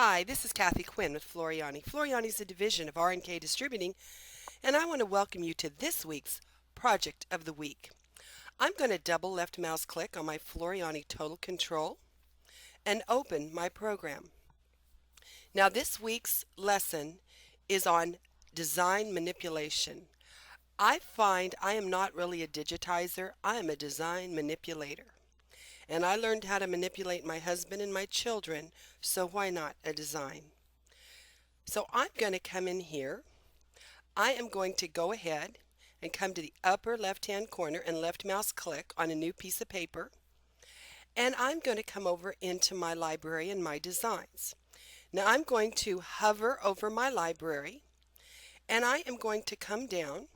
Hi, this is Kathi Quinn with Floriani. Floriani is a division of R&K Distributing, and I want to welcome you to this week's Project of the Week. I'm going to double left mouse click on my Floriani Total Control and open my program. Now this week's lesson is on design manipulation. I find I am not really a digitizer, I am a design manipulator. And I learned how to manipulate my husband and my children, so why not a design? So I'm going to come in here. I am going to go ahead and come to the upper left hand corner and left mouse click on a new piece of paper. And I'm going to come over into my library and my designs. Now I'm going to hover over my library and I am going to come down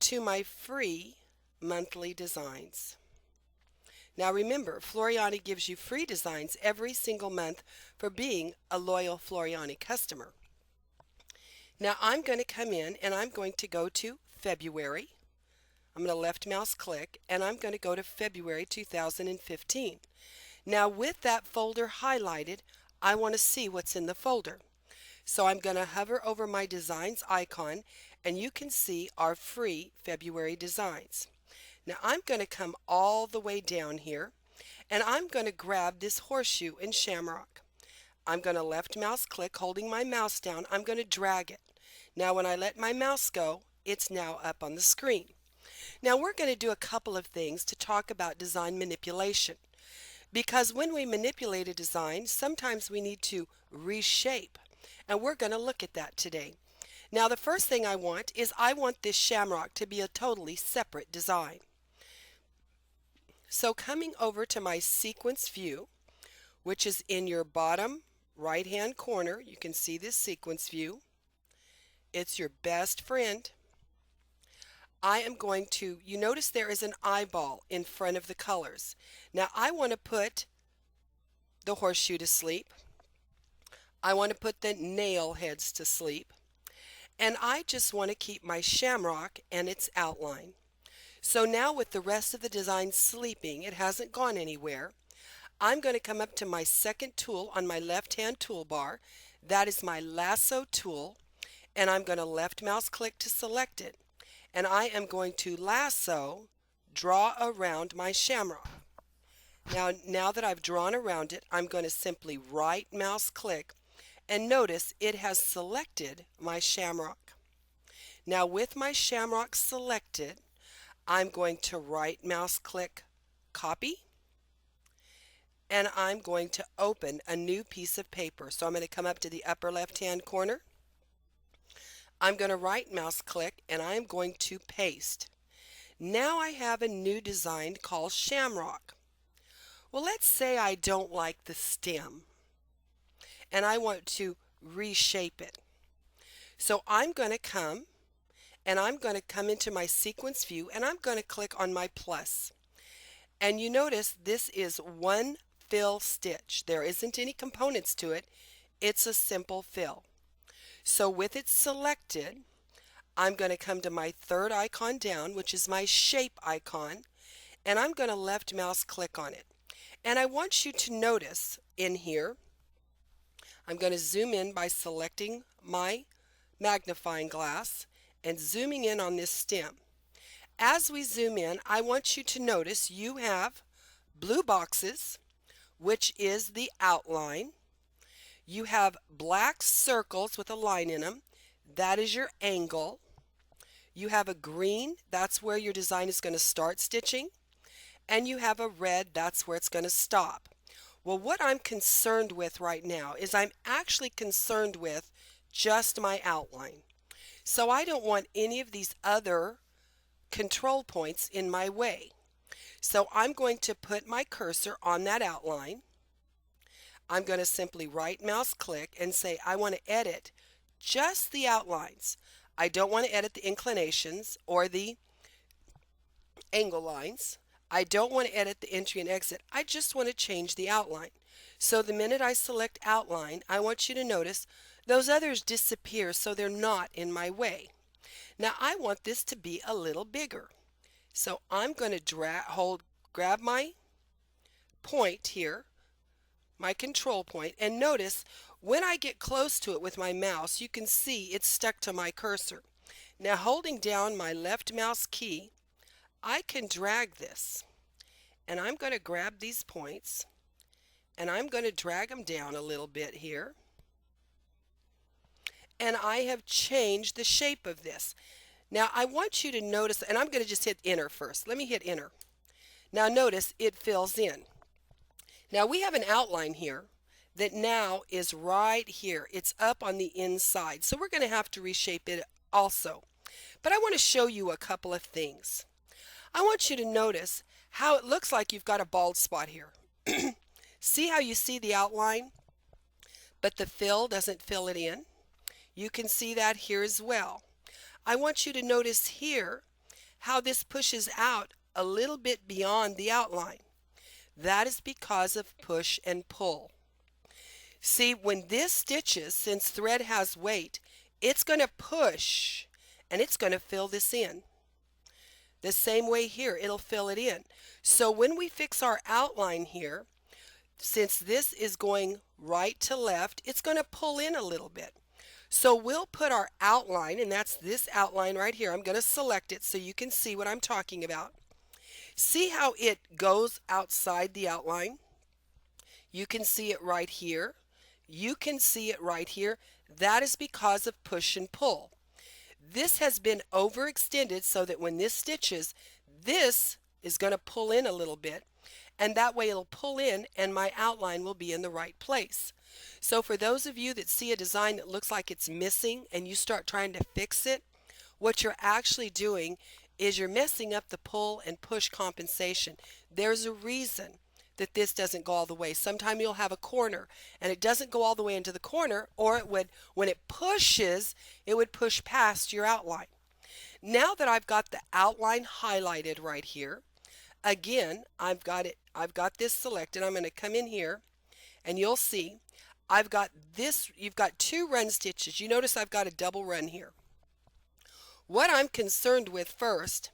to my free monthly designs. Now remember, Floriani gives you free designs every single month for being a loyal Floriani customer. Now I'm going to come in and I'm going to go to February. I'm going to left mouse click and I'm going to go to February 2015. Now with that folder highlighted, I want to see what's in the folder. So I'm going to hover over my designs icon and you can see our free February designs. Now I'm going to come all the way down here and I'm going to grab this horseshoe in shamrock. I'm going to left mouse click, holding my mouse down, I'm going to drag it. Now when I let my mouse go, it's now up on the screen. Now we're going to do a couple of things to talk about design manipulation. Because when we manipulate a design, sometimes we need to reshape. And we're going to look at that today. Now the first thing I want is I want this shamrock to be a totally separate design. So coming over to my sequence view, which is in your bottom right hand corner, you can see this sequence view. It's your best friend. I am going to, you notice there is an eyeball in front of the colors. Now I want to put the horseshoe to sleep. I want to put the nail heads to sleep. And I just want to keep my shamrock and its outline. So now with the rest of the design sleeping, it hasn't gone anywhere. I'm going to come up to my second tool on my left hand toolbar. That is my lasso tool. And I'm going to left mouse click to select it. And I am going to lasso, draw around my shamrock. Now that I've drawn around it, I'm going to simply right mouse click and notice it has selected my shamrock. Now with my shamrock selected, I'm going to right mouse click, copy, and I'm going to open a new piece of paper. So I'm going to come up to the upper left hand corner. I'm going to right mouse click and I'm going to paste. Now I have a new design called shamrock. Well, let's say I don't like the stem and I want to reshape it. So I'm going to come into my sequence view and I'm going to click on my plus. And you notice this is one fill stitch. There isn't any components to it. It's a simple fill. So with it selected, I'm going to come to my third icon down, which is my shape icon, and I'm going to left mouse click on it. And I want you to notice in here, I'm going to zoom in by selecting my magnifying glass and zooming in on this stem. As we zoom in, I want you to notice you have blue boxes, which is the outline. You have black circles with a line in them. That is your angle. You have a green, that's where your design is going to start stitching. And you have a red, that's where it's going to stop. Well, what I'm concerned with right now is I'm actually concerned with just my outline. So I don't want any of these other control points in my way. So I'm going to put my cursor on that outline. I'm going to simply right mouse click and say I want to edit just the outlines. I don't want to edit the inclinations or the angle lines. I don't want to edit the entry and exit. I just want to change the outline. So the minute I select outline, I want you to notice those others disappear so they're not in my way. Now I want this to be a little bigger. So I'm going to grab my point here, my control point, and notice when I get close to it with my mouse, you can see it's stuck to my cursor. Now holding down my left mouse key, I can drag this, and I'm going to grab these points, and I'm going to drag them down a little bit here, and I have changed the shape of this. Now I want you to notice, and I'm going to just hit enter first. Let me hit enter. Now notice it fills in. Now we have an outline here that now is right here. It's up on the inside. So we're going to have to reshape it also. But I want to show you a couple of things. I want you to notice how it looks like you've got a bald spot here. See how you see the outline, but the fill doesn't fill it in? You can see that here as well. I want you to notice here how this pushes out a little bit beyond the outline. That is because of push and pull. See, when this stitches, since thread has weight, it's going to push and it's going to fill this in. The same way here, it'll fill it in. So when we fix our outline here, since this is going right to left, it's going to pull in a little bit. So we'll put our outline, and that's this outline right here. I'm going to select it so you can see what I'm talking about. See how it goes outside the outline? You can see it right here. You can see it right here. That is because of push and pull. This has been overextended so that when this stitches, this is going to pull in a little bit, and that way it'll pull in and my outline will be in the right place. So for those of you that see a design that looks like it's missing and you start trying to fix it, what you're actually doing is you're messing up the pull and push compensation. There's a reason that this doesn't go all the way. Sometimes you'll have a corner and it doesn't go all the way into the corner, or it would, when it pushes, it would push past your outline. Now that I've got the outline highlighted right here, again, I've got this selected. I'm going to come in here and you'll see I've got this, you've got two run stitches. You notice I've got a double run here. What I'm concerned with first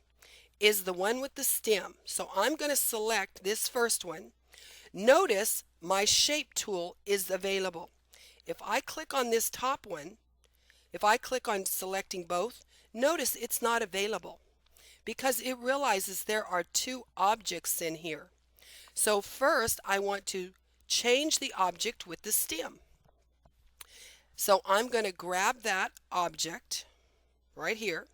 is the one with the stem. So I'm going to select this first one. Notice my shape tool is available. If I click on this top one, if I click on selecting both, notice it's not available because it realizes there are two objects in here. So first I want to change the object with the stem. So I'm going to grab that object right here,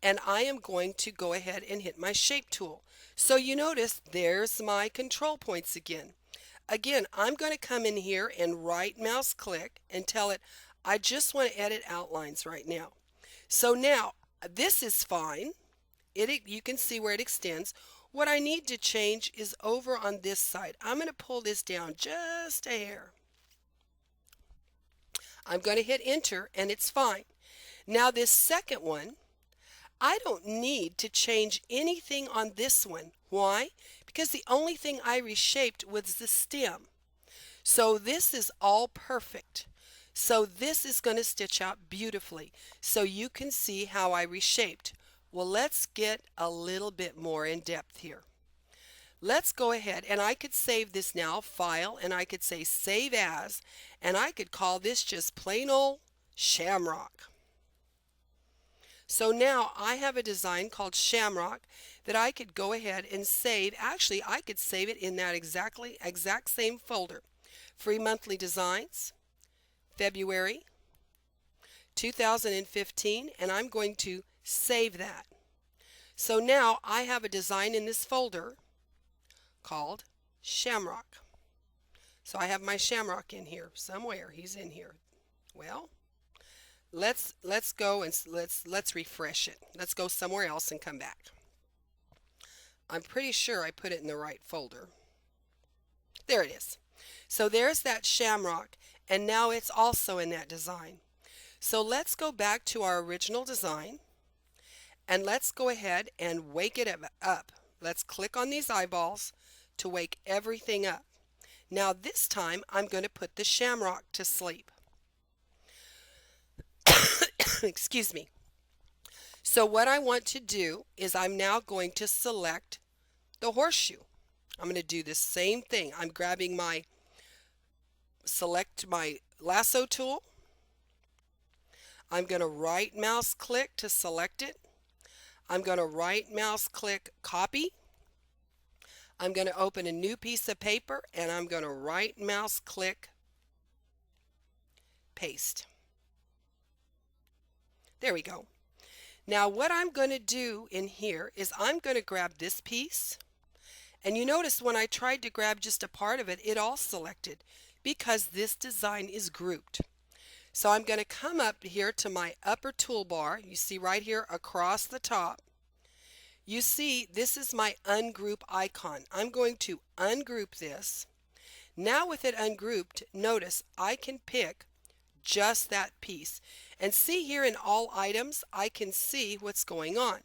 and I am going to go ahead and hit my shape tool. So you notice there's my control points again. Again, I'm going to come in here and right mouse click and tell it I just want to edit outlines right now. So now this is fine. You can see where it extends. What I need to change is over on this side. I'm going to pull this down just a hair. I'm going to hit enter and it's fine. Now this second one, I don't need to change anything on this one. Why? Because the only thing I reshaped was the stem. So this is all perfect. So this is going to stitch out beautifully. So you can see how I reshaped. Well, let's get a little bit more in depth here. Let's go ahead, and I could save this now, file, and I could say save as, and I could call this just plain old Shamrock. So now I have a design called Shamrock that I could go ahead and save. Actually, I could save it in that exact same folder. Free monthly designs, February 2015, and I'm going to save that. So now I have a design in this folder called Shamrock. So I have my Shamrock in here somewhere. He's in here. Well, let's go and let's refresh it. Let's go somewhere else and come back. I'm pretty sure I put it in the right folder. There it is. So there's that Shamrock, and now it's also in that design. So let's go back to our original design and let's go ahead and wake it up. Let's click on these eyeballs to wake everything up. Now this time I'm going to put the Shamrock to sleep. Excuse me. So what I want to do is I'm now going to select the horseshoe. I'm going to do the same thing. I'm grabbing my select my lasso tool. I'm going to right mouse click to select it. I'm going to right mouse click copy. I'm going to open a new piece of paper and I'm going to right mouse click paste. There we go. Now what I'm going to do in here is I'm going to grab this piece, and you notice when I tried to grab just a part of it, it all selected because this design is grouped. So I'm going to come up here to my upper toolbar. You see right here across the top, you see this is my ungroup icon. I'm going to ungroup this. Now with it ungrouped, notice I can pick just that piece. And see here in all items, I can see what's going on.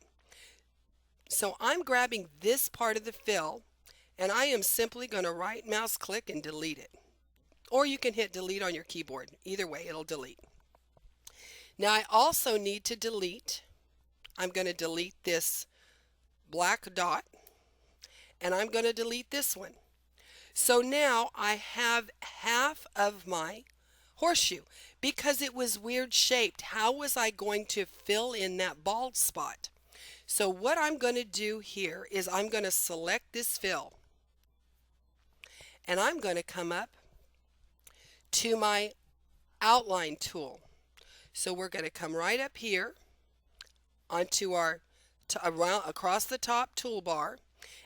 So I'm grabbing this part of the fill, and I am simply going to right mouse click and delete it. Or you can hit delete on your keyboard. Either way, it'll delete. Now I also need to delete. I'm going to delete this black dot, and I'm going to delete this one. So now I have half of my horseshoe because it was weird shaped. How was I going to fill in that bald spot? So what I'm going to do here is I'm going to select this fill, and I'm going to come up to my outline tool. So we're going to come right up here onto our around across the top toolbar,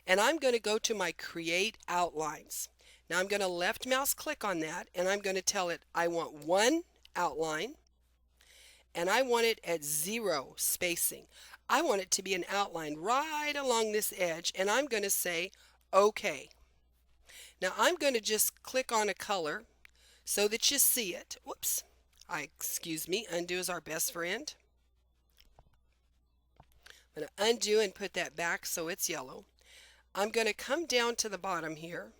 and I'm going to go to my create outlines. Now I'm going to left mouse click on that, and I'm going to tell it I want one outline, and I want it at 0 spacing. I want it to be an outline right along this edge, and I'm going to say OK. Now I'm going to just click on a color so that you see it. Whoops. Excuse me, undo is our best friend. I'm going to undo and put that back so it's yellow. I'm going to come down to the bottom here.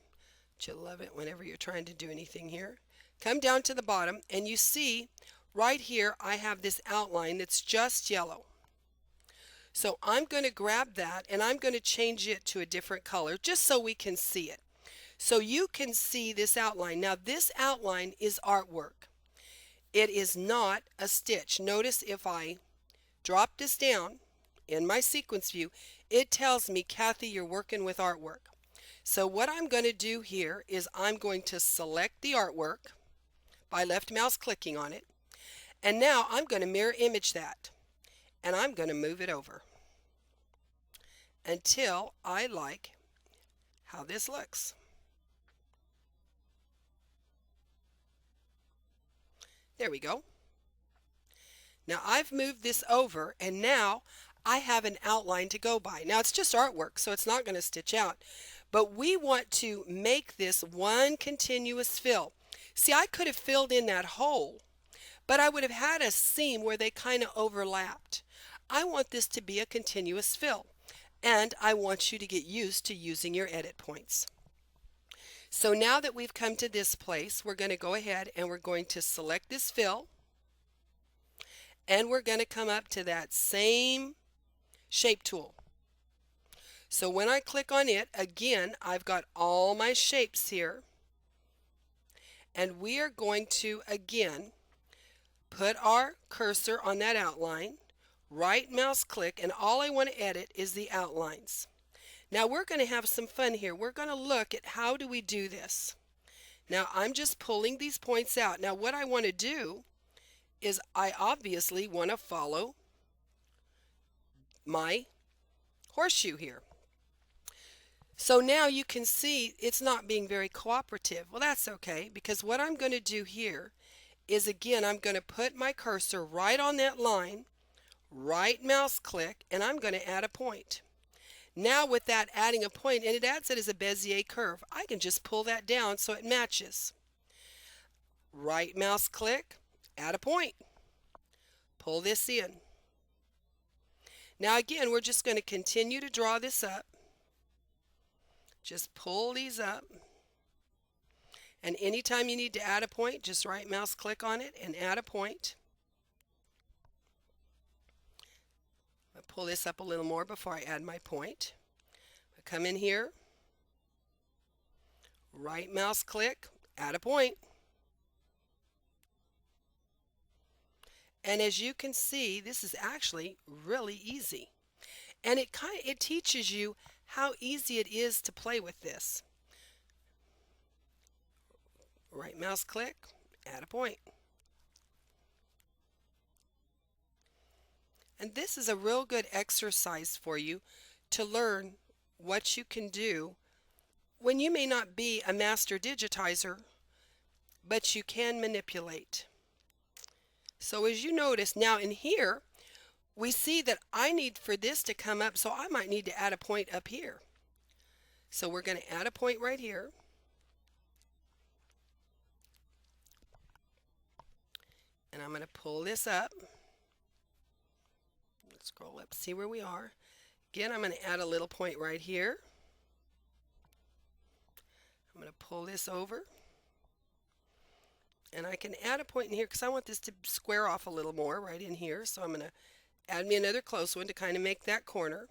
You love it whenever you're trying to do anything here. Come down to the bottom, and you see right here I have this outline that's just yellow. So I'm going to grab that and I'm going to change it to a different color just so we can see it. So you can see this outline. Now this outline is artwork. It is not a stitch. Notice if I drop this down in my sequence view, it tells me, Kathy, you're working with artwork. So what I'm going to do here is I'm going to select the artwork by left mouse clicking on it, and now I'm going to mirror image that, and I'm going to move it over until I like how this looks. There we go. Now I've moved this over, and now I have an outline to go by. Now it's just artwork, so it's not going to stitch out. But we want to make this one continuous fill. See, I could have filled in that hole, but I would have had a seam where they kind of overlapped. I want this to be a continuous fill, and I want you to get used to using your edit points. So now that we've come to this place, we're going to go ahead and we're going to select this fill, and we're going to come up to that same shape tool. So when I click on it, again, I've got all my shapes here, and we are going to again put our cursor on that outline, right mouse click, and all I want to edit is the outlines. Now we're going to have some fun here. We're going to look at how do we do this. Now I'm just pulling these points out. Now what I want to do is I obviously want to follow my horseshoe here. So now you can see it's not being very cooperative. Well, that's okay, because what I'm going to do here is, again, I'm going to put my cursor right on that line, right mouse click, and I'm going to add a point. Now with that adding a point, and it adds it as a Bezier curve, I can just pull that down so it matches. Right mouse click, add a point. Pull this in. Now again, we're just going to continue to draw this up. Just pull these up, and anytime you need to add a point, just right mouse click on it and add a point. I'll pull this up a little more before I add my point. I come in here, right mouse click, add a point. And as you can see, this is actually really easy. And it teaches you how easy it is to play with this. Right mouse click, add a point. And this is a real good exercise for you to learn what you can do when you may not be a master digitizer, but you can manipulate. So as you notice now in here, we see that I need for this to come up, so I might need to add a point up here. So we're going to add a point right here. And I'm going to pull this up. Let's scroll up, see where we are. Again, I'm going to add a little point right here. I'm going to pull this over. And I can add a point in here because I want this to square off a little more right in here. So I'm going to add me another close one to kind of make that corner.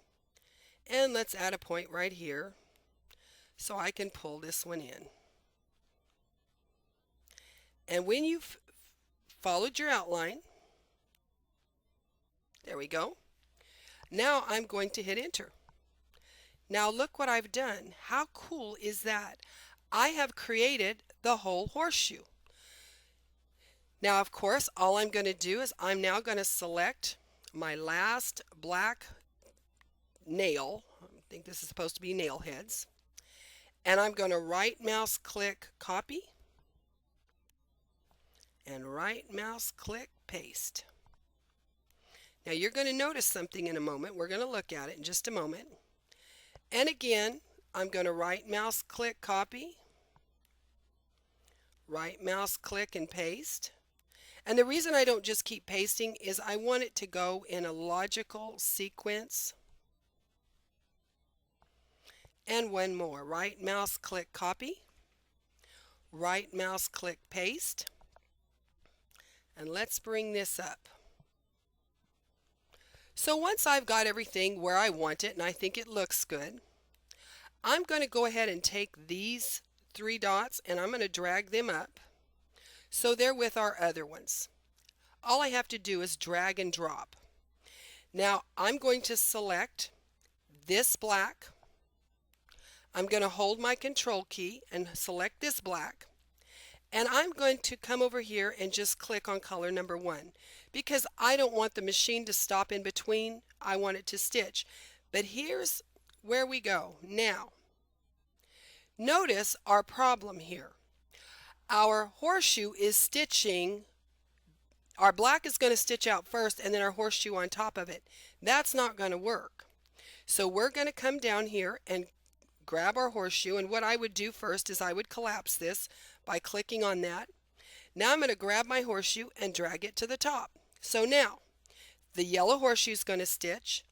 And let's add a point right here so I can pull this one in. And when you've followed your outline, there we go. Now I'm going to hit enter. Now look what I've done. How cool is that? I have created the whole horseshoe. Now of course all I'm going to do is I'm now going to select my last black nail. I think this is supposed to be nail heads. And I'm going to right mouse click copy and right mouse click paste. Now you're going to notice something in a moment. We're going to look at it in just a moment. And again, I'm going to right mouse click copy, right mouse click and paste. And the reason I don't just keep pasting is I want it to go in a logical sequence. And one more, right mouse click copy, right mouse click paste. And let's bring this up. So once I've got everything where I want it and I think it looks good, I'm going to go ahead and take these three dots and I'm going to drag them up so they're with our other ones. All I have to do is drag and drop. Now I'm going to select this black. I'm going to hold my control key and select this black. And I'm going to come over here and just click on color number 1 because I don't want the machine to stop in between. I want it to stitch. But here's where we go. Now, notice our problem here. Our horseshoe is stitching. Our black is going to stitch out first and then our horseshoe on top of it. That's not going to work. So we're going to come down here and grab our horseshoe, and what I would do first is I would collapse this by clicking on that. Now I'm going to grab my horseshoe and drag it to the top. So now the yellow horseshoe is going to stitch,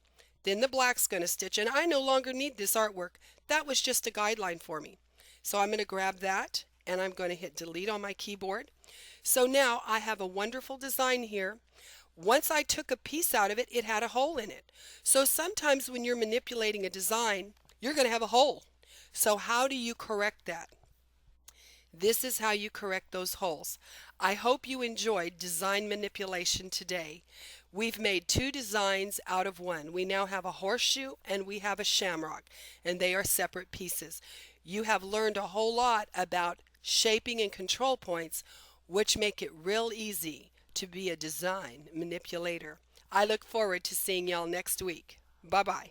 then the black's going to stitch, and I no longer need this artwork. That was just a guideline for me. So I'm going to grab that and I'm going to hit delete on my keyboard. So now I have a wonderful design here. Once I took a piece out of it, it had a hole in it. So sometimes when you're manipulating a design, you're going to have a hole. So how do you correct that? This is how you correct those holes. I hope you enjoyed design manipulation today. We've made 2 designs out of 1. We now have a horseshoe and we have a shamrock, and they are separate pieces. You have learned a whole lot about shaping and control points, which make it real easy to be a design manipulator. I look forward to seeing y'all next week. Bye-bye.